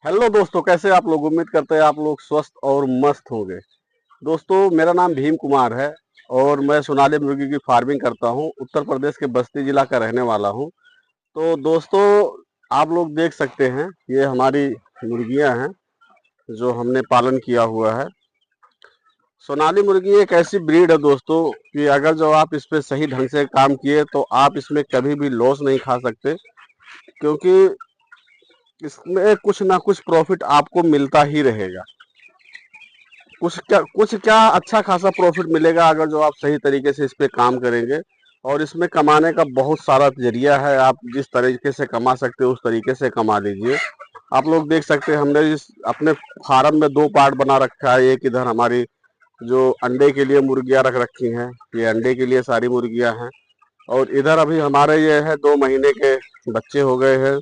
Hello दोस्तों, कैसे आप लोग। उम्मीद करते हैं आप लोग स्वस्थ और मस्त होंगे। दोस्तों, मेरा नाम भीम कुमार है और मैं सोनाली मुर्गी की फार्मिंग करता हूं। उत्तर प्रदेश के बस्ती जिला का रहने वाला हूं। तो दोस्तों, आप लोग देख सकते हैं, ये हमारी मुर्गियां हैं जो हमने पालन किया हुआ है। सोनाली मुर्गी एक ऐसी ब्रीड है दोस्तों कि अगर जो आप इस पे सही ढंग से काम किए तो आप इसमें कभी भी लॉस नहीं खा सकते, क्योंकि इसमें कुछ ना कुछ प्रॉफिट आपको मिलता ही रहेगा। कुछ क्या अच्छा खासा प्रॉफिट मिलेगा अगर जो आप सही तरीके से इस पे काम करेंगे। और इसमें कमाने का बहुत सारा जरिया है, आप जिस तरीके से कमा सकते हो उस तरीके से कमा लीजिए। आप लोग देख सकते हैं, हमने इस अपने फार्म में दो पार्ट बना रखा है। एक इधर हमारी जो अंडे के लिए मुर्गियां रख रखी हैं, ये अंडे के लिए सारी मुर्गियां हैं। और इधर अभी हमारे ये है 2 महीने के बच्चे हो गए हैं,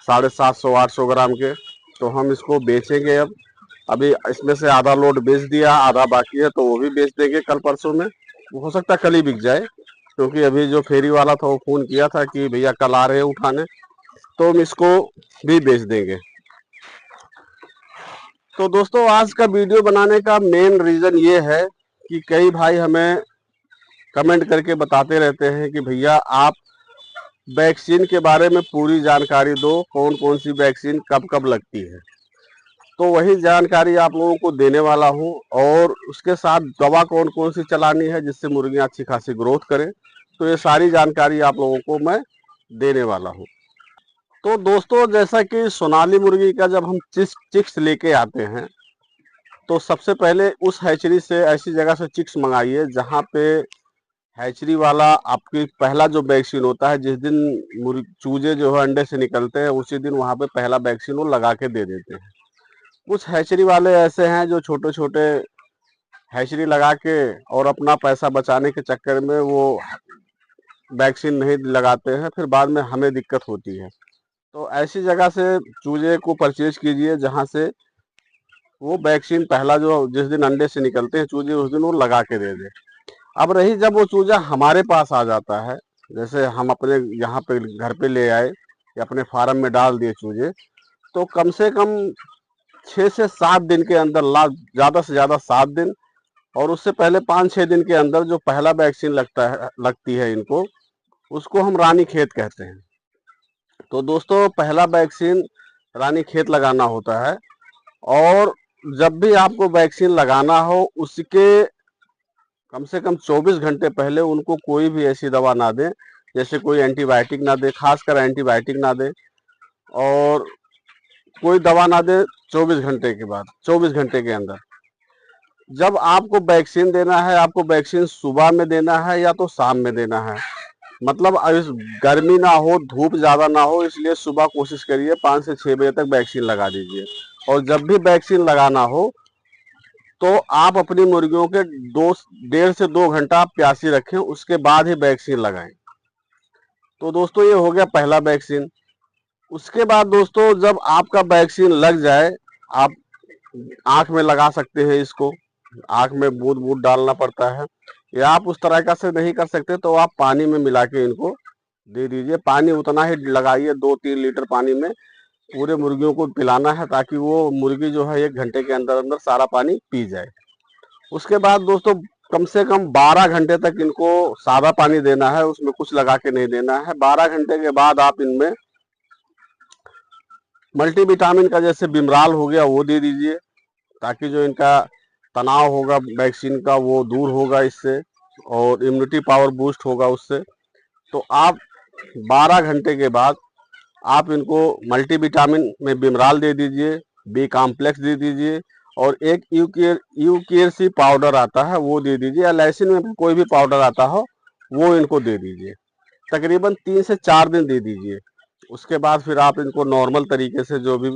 750-800 ग्राम के। तो हम इसको बेचेंगे अब। अभी इसमें से आधा लोड बेच दिया, आधा बाकी है, तो वो भी बेच देंगे कल परसों में। हो सकता है कल ही बिक जाए, क्योंकि अभी जो फेरी वाला था वो फोन किया था कि भैया कल आ रहे हैं उठाने, तो हम इसको भी बेच देंगे। तो दोस्तों, आज का वीडियो बनाने का मेन रीजन ये है कि कई भाई हमें कमेंट करके बताते रहते हैं कि भैया आप वैक्सीन के बारे में पूरी जानकारी दो, कौन कौन सी वैक्सीन कब कब लगती है। तो वही जानकारी आप लोगों को देने वाला हूं, और उसके साथ दवा कौन कौन सी चलानी है जिससे मुर्गियां अच्छी खासी ग्रोथ करें। तो ये सारी जानकारी आप लोगों को मैं देने वाला हूं। तो दोस्तों, जैसा कि सोनाली मुर्गी का जब हम चिक्स लेके आते हैं, तो सबसे पहले उस हैचरी से, ऐसी जगह से चिक्स मंगाइए जहां पे हैचरी वाला आपकी पहला जो वैक्सीन होता है, जिस दिन चूजे जो है अंडे से निकलते हैं उसी दिन वहां पे पहला वैक्सीन वो लगा के दे देते हैं। कुछ हैचरी वाले ऐसे हैं जो छोटे छोटे हैचरी लगा के और अपना पैसा बचाने के चक्कर में वो वैक्सीन नहीं लगाते हैं, फिर बाद में हमें दिक्कत होती है। तो ऐसी जगह से चूजे को परचेज कीजिए जहां से वो वैक्सीन पहला जो जिस दिन अंडे से निकलते हैं चूजे उस दिन वो लगा के दे दे। अब रही जब वो चूजा हमारे पास आ जाता है, जैसे हम अपने यहाँ पे घर पे ले आए या अपने फार्म में डाल दिए चूजे, तो कम से कम 6 से 7 दिन के अंदर, ज्यादा से ज्यादा 7 दिन, और उससे पहले 5-6 दिन के अंदर जो पहला वैक्सीन लगती है इनको, उसको हम रानी खेत कहते हैं। तो दोस्तों, पहला वैक्सीन रानी खेत लगाना होता है। और जब भी आपको वैक्सीन लगाना हो उसके कम से कम 24 घंटे पहले उनको कोई भी ऐसी दवा ना दें, जैसे कोई एंटीबायोटिक ना दे, खासकर एंटीबायोटिक ना दे, और कोई दवा ना दे 24 घंटे के बाद, 24 घंटे के अंदर। जब आपको वैक्सीन देना है, आपको वैक्सीन सुबह में देना है या तो शाम में देना है। मतलब इस गर्मी ना हो, धूप ज्यादा ना हो, इसलिए सुबह कोशिश करिए 5 से 6 बजे तक वैक्सीन लगा दीजिए। और जब भी वैक्सीन लगाना हो तो आप अपनी मुर्गियों के 1.5 से 2 घंटा आप प्यासी रखें, उसके बाद ही वैक्सीन लगाएं। तो दोस्तों, ये हो गया पहला वैक्सीन। उसके बाद दोस्तों, जब आपका वैक्सीन लग जाए, आप आंख में लगा सकते हैं इसको। आंख में बूंद बूंद डालना पड़ता है, या आप उस तरह का से नहीं कर सकते तो आप पानी में मिला के इनको दे दीजिए। पानी उतना ही लगाइए, 2-3 लीटर पानी में पूरे मुर्गियों को पिलाना है, ताकि वो मुर्गी जो है 1 घंटे के अंदर अंदर सारा पानी पी जाए। उसके बाद दोस्तों, कम से कम 12 घंटे तक इनको सादा पानी देना है, उसमें कुछ लगा के नहीं देना है। 12 घंटे के बाद आप इनमें मल्टीविटामिन का, जैसे बिमराल हो गया, वो दे दीजिए, ताकि जो इनका तनाव होगा वैक्सीन का वो दूर होगा इससे, और इम्यूनिटी पावर बूस्ट होगा उससे। तो आप 12 घंटे के बाद आप इनको मल्टीविटामिन में बिमराल दे दीजिए, बी कॉम्प्लेक्स दे दीजिए, और एक यूकेयर सी पाउडर आता है वो दे दीजिए, या लैसिन में कोई भी पाउडर आता हो वो इनको दे दीजिए। तकरीबन 3 से 4 दिन दे दीजिए। उसके बाद फिर आप इनको नॉर्मल तरीके से जो भी,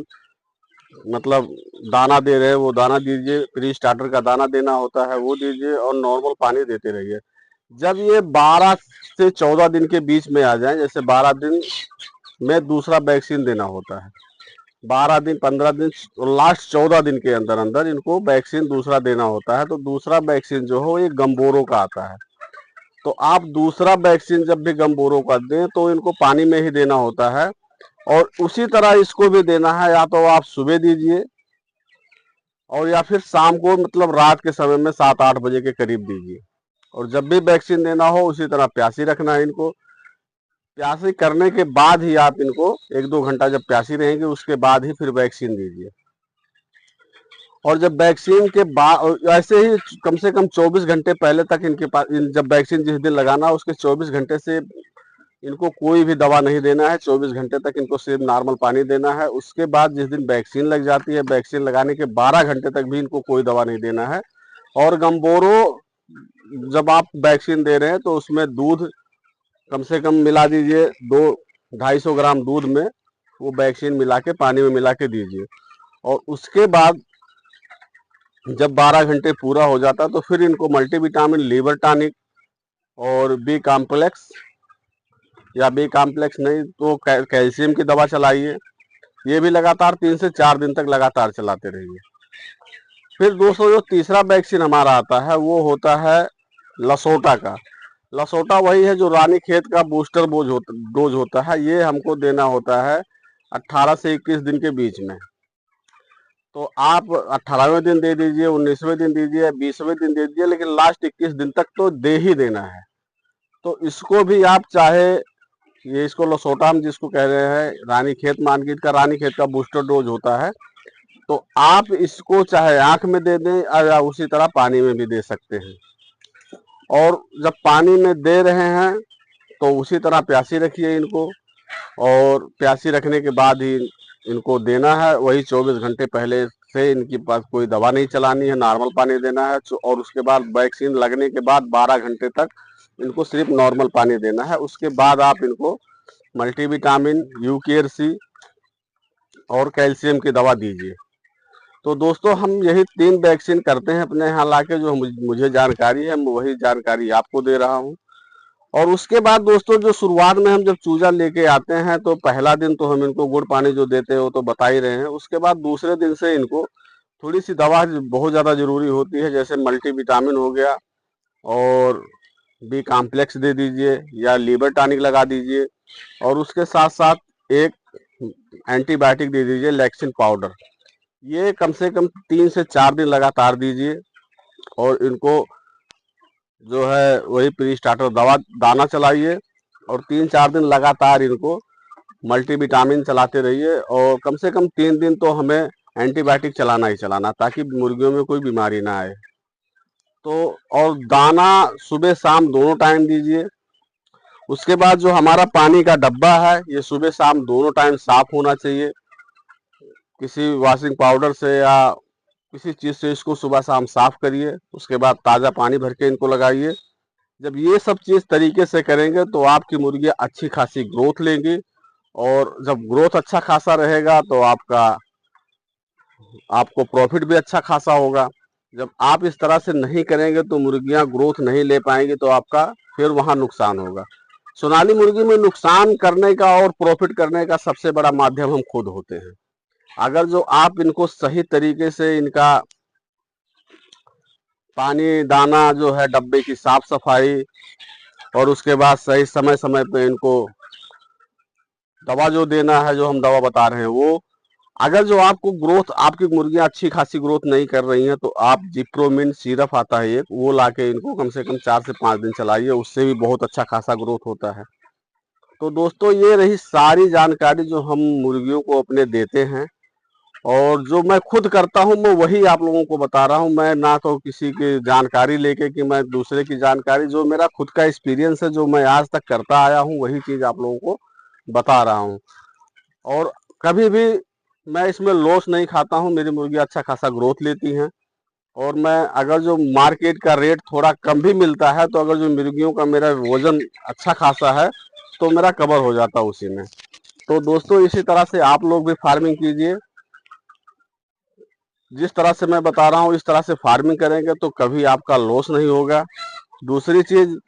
मतलब दाना दे रहे हैं वो दाना दीजिए, प्री स्टार्टर का दाना देना होता है वो दीजिए, और नॉर्मल पानी देते रहिए। जब ये 12 से 14 दिन के बीच में आ जाए, जैसे 12 दिन में दूसरा वैक्सीन देना होता है, 12 दिन, 15 दिन और लास्ट 14 दिन के अंदर अंदर इनको वैक्सीन दूसरा देना होता है। तो दूसरा वैक्सीन जो हो ये गम्बोरो का आता है। तो आप दूसरा वैक्सीन जब भी गम्बोरो का दें तो इनको पानी में ही देना होता है, और उसी तरह इसको भी देना है, या तो आप सुबह दीजिए और या फिर शाम को, मतलब रात के समय में 7-8 बजे के करीब दीजिए। और जब भी वैक्सीन देना हो उसी तरह प्यासी रखना है इनको। प्यासी करने के बाद ही आप इनको 1-2 घंटा जब प्यासी रहेंगे उसके बाद ही फिर वैक्सीन दीजिए। और जब वैक्सीन के बाद ऐसे ही कम से कम 24 घंटे पहले तक इनके पास, जब वैक्सीन जिस दिन लगाना है उसके 24 घंटे से इनको कोई भी दवा नहीं देना है। 24 घंटे तक इनको सिर्फ नॉर्मल पानी देना है। उसके बाद जिस दिन वैक्सीन लग जाती है, वैक्सीन लगाने के 12 घंटे तक भी इनको कोई दवा नहीं देना है। और गंबोरो जब आप वैक्सीन दे रहे हैं तो उसमें दूध कम से कम मिला दीजिए, 200-250 ग्राम दूध में वो वैक्सीन मिला के पानी में मिला के दीजिए। और उसके बाद जब 12 घंटे पूरा हो जाता तो फिर इनको मल्टीविटामिन, लीवर टॉनिक और बी कॉम्प्लेक्स, या बी कॉम्प्लेक्स नहीं तो कैल्शियम की दवा चलाइए। ये भी लगातार 3 से 4 दिन तक लगातार चलाते रहिए। फिर दोस्तों जो तीसरा वैक्सीन हमारा आता है वो होता है लसोटा का। लसोटा वही है जो रानीखेत का बूस्टर डोज होता है। ये हमको देना होता है 18 से 21 दिन के बीच में। तो आप 18वें दिन दे दीजिए, 19वें दिन दीजिए, 20वें दिन दे दीजिए, लेकिन लास्ट 21 दिन तक तो दे ही देना है। तो इसको भी आप चाहे, ये इसको लसोटा हम जिसको कह रहे हैं, रानीखेत मार्केट का रानीखेत का बूस्टर डोज होता है। तो आप इसको चाहे आंख में दे दें या उसी तरह पानी में भी दे सकते हैं। और जब पानी में दे रहे हैं तो उसी तरह प्यासी रखिए इनको। और प्यासी रखने के बाद ही इनको देना है। वही 24 घंटे पहले से इनके पास कोई दवा नहीं चलानी है, नॉर्मल पानी देना है। और उसके बाद वैक्सीन लगने के बाद 12 घंटे तक इनको सिर्फ नॉर्मल पानी देना है। उसके बाद आप इनको मल्टीविटामिन, यूकेआरसी और कैल्शियम की दवा दीजिए। तो दोस्तों हम यही 3 वैक्सीन करते हैं अपने यहाँ लाके, जो मुझे जानकारी है, मैं वही जानकारी आपको दे रहा हूँ। और उसके बाद दोस्तों जो शुरुआत में हम जब चूजा लेके आते हैं तो पहला दिन तो हम इनको गुड़ पानी जो देते हैं वो तो बता ही रहे हैं। उसके बाद दूसरे दिन से इनको थोड़ी सी दवा बहुत ज़्यादा जरूरी होती है, जैसे मल्टीविटामिन हो गया और बी कॉम्प्लेक्स दे दीजिए या लीवर टॉनिक लगा दीजिए। और उसके साथ साथ एक एंटीबायोटिक दे दीजिए, लैक्सिन पाउडर। ये कम से कम 3 से 4 दिन लगातार दीजिए। और इनको जो है वही प्री स्टार्टर दवा दाना चलाइए। और 3-4 दिन लगातार इनको मल्टीविटामिन चलाते रहिए। और कम से कम 3 दिन तो हमें एंटीबायोटिक चलाना ही चलाना, ताकि मुर्गियों में कोई बीमारी ना आए। तो और दाना सुबह शाम दोनों टाइम दीजिए। उसके बाद जो हमारा पानी का डब्बा है ये सुबह शाम दोनों टाइम साफ होना चाहिए, किसी वॉशिंग पाउडर से या किसी चीज़ से इसको सुबह शाम साफ करिए। उसके बाद ताज़ा पानी भर के इनको लगाइए। जब ये सब चीज़ तरीके से करेंगे तो आपकी मुर्गियाँ अच्छी खासी ग्रोथ लेंगी। और जब ग्रोथ अच्छा खासा रहेगा तो आपको प्रॉफिट भी अच्छा खासा होगा। जब आप इस तरह से नहीं करेंगे तो मुर्गियां ग्रोथ नहीं ले पाएंगी, तो आपका फिर वहां नुकसान होगा। सोनाली मुर्गी में नुकसान करने का और प्रॉफिट करने का सबसे बड़ा माध्यम हम खुद होते हैं। अगर जो आप इनको सही तरीके से इनका पानी दाना जो है डब्बे की साफ सफाई और उसके बाद सही समय समय पे इनको दवा जो देना है, जो हम दवा बता रहे हैं वो, अगर जो आपको ग्रोथ, आपकी मुर्गियां अच्छी खासी ग्रोथ नहीं कर रही हैं तो आप जिप्रोमिन सिरप आता है एक, वो लाके इनको कम से कम 4 से 5 दिन चलाइए। उससे भी बहुत अच्छा खासा ग्रोथ होता है। तो दोस्तों ये रही सारी जानकारी जो हम मुर्गियों को अपने देते हैं। और जो मैं खुद करता हूं मैं वही आप लोगों को बता रहा हूं। मैं ना तो किसी की जानकारी लेके कि मैं दूसरे की जानकारी, जो मेरा खुद का एक्सपीरियंस है, जो मैं आज तक करता आया हूं, वही चीज आप लोगों को बता रहा हूं। और कभी भी मैं इसमें लॉस नहीं खाता हूं। मेरी मुर्गी अच्छा खासा ग्रोथ लेती हैं। और मैं अगर जो मार्केट का रेट थोड़ा कम भी मिलता है तो अगर जो मुर्गियों का मेरा वजन अच्छा खासा है तो मेरा कवर हो जाता है उसी में। तो दोस्तों इसी तरह से आप लोग भी फार्मिंग कीजिए। जिस तरह से मैं बता रहा हूँ इस तरह से फार्मिंग करेंगे तो कभी आपका लॉस नहीं होगा। दूसरी चीज,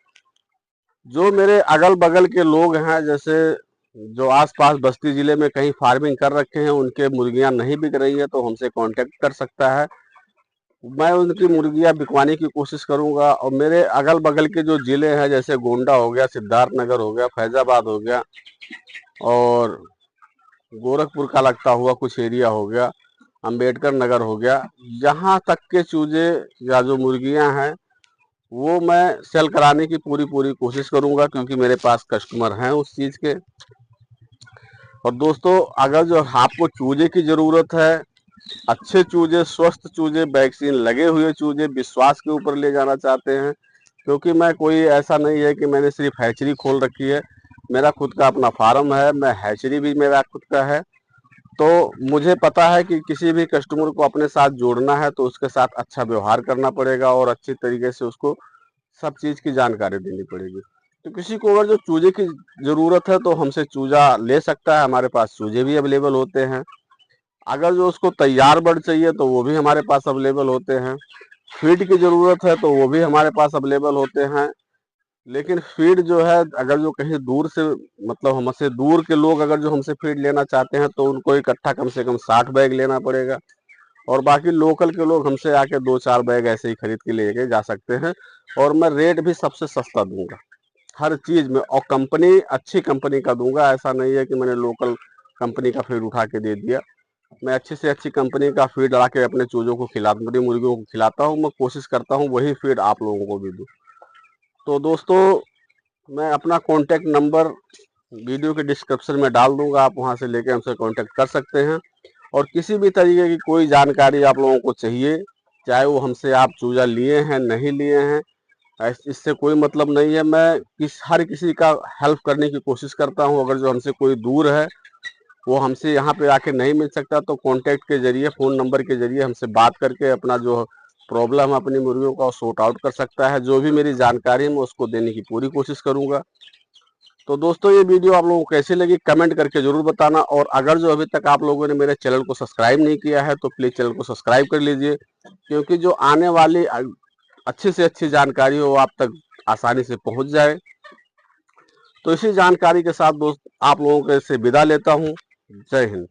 जो मेरे अगल बगल के लोग हैं, जैसे जो आसपास बस्ती जिले में कहीं फार्मिंग कर रखे हैं, उनके मुर्गियां नहीं बिक रही है तो हमसे कांटेक्ट कर सकता है। मैं उनकी मुर्गियां बिकवाने की कोशिश करूंगा। और मेरे अगल बगल के जो जिले हैं, जैसे गोंडा हो गया, सिद्धार्थनगर हो गया, फैजाबाद हो गया और गोरखपुर का लगता हुआ कुछ एरिया हो गया, अंबेडकर नगर हो गया, यहाँ तक के चूजे या जो मुर्गियां हैं वो मैं सेल कराने की पूरी कोशिश करूंगा, क्योंकि मेरे पास कस्टमर हैं उस चीज़ के। और दोस्तों, अगर जो आपको चूजे की ज़रूरत है, अच्छे चूजे, स्वस्थ चूजे, वैक्सीन लगे हुए चूजे, विश्वास के ऊपर ले जाना चाहते हैं, क्योंकि मैं कोई ऐसा नहीं है कि मैंने सिर्फ हैचरी खोल रखी है, मेरा खुद का अपना फार्म है, मैं हैचरी भी मेरा खुद का है। तो मुझे पता है कि किसी भी कस्टमर को अपने साथ जोड़ना है तो उसके साथ अच्छा व्यवहार करना पड़ेगा और अच्छी तरीके से उसको सब चीज़ की जानकारी देनी पड़ेगी। तो किसी को अगर जो चूजे की ज़रूरत है तो हमसे चूजा ले सकता है, हमारे पास चूजे भी अवेलेबल होते हैं। अगर जो उसको तैयार बर्ड चाहिए तो वो भी हमारे पास अवेलेबल होते हैं। फीड की ज़रूरत है तो वो भी हमारे पास अवेलेबल होते हैं। लेकिन फीड जो है, अगर जो कहीं दूर से, मतलब हमसे दूर के लोग अगर जो हमसे फीड लेना चाहते हैं तो उनको इकट्ठा कम से कम 60 बैग लेना पड़ेगा, और बाकी लोकल के लोग हमसे आके 2-4 बैग ऐसे ही खरीद के लेके जा सकते हैं। और मैं रेट भी सबसे सस्ता दूंगा हर चीज़ में, और कंपनी अच्छी कंपनी का दूंगा। ऐसा नहीं है कि मैंने लोकल कंपनी का फीड उठा के दे दिया। मैं अच्छी से अच्छी कंपनी का फीड ला के अपने चूजों को खिलाता, अपनी मुर्गियों को खिलाता हूँ। मैं कोशिश करता हूँ वही फीड आप लोगों को भी दूँ। तो दोस्तों, मैं अपना कॉन्टैक्ट नंबर वीडियो के डिस्क्रिप्शन में डाल दूंगा, आप वहां से लेके हमसे कांटेक्ट कर सकते हैं। और किसी भी तरीके की कोई जानकारी आप लोगों को चाहिए, चाहे वो हमसे आप चूजा लिए हैं नहीं लिए हैं, इससे कोई मतलब नहीं है। मैं हर किसी का हेल्प करने की कोशिश करता हूं। अगर जो हमसे कोई दूर है, वो हमसे यहाँ पे आके नहीं मिल सकता, तो कॉन्टैक्ट के जरिए, फ़ोन नंबर के जरिए हमसे बात करके अपना जो प्रॉब्लम है अपनी मुर्गियों का सॉर्ट आउट कर सकता है। जो भी मेरी जानकारी है मैं उसको देने की पूरी कोशिश करूंगा। तो दोस्तों, ये वीडियो आप लोगों को कैसी लगी कमेंट करके जरूर बताना। और अगर जो अभी तक आप लोगों ने मेरे चैनल को सब्सक्राइब नहीं किया है तो प्लीज़ चैनल को सब्सक्राइब कर लीजिए, क्योंकि जो आने वाली अच्छी से अच्छी जानकारी हो आप तक आसानी से पहुंच जाए। तो इसी जानकारी के साथ दोस्त आप लोगों के से विदा लेता हूं। जय हिंद।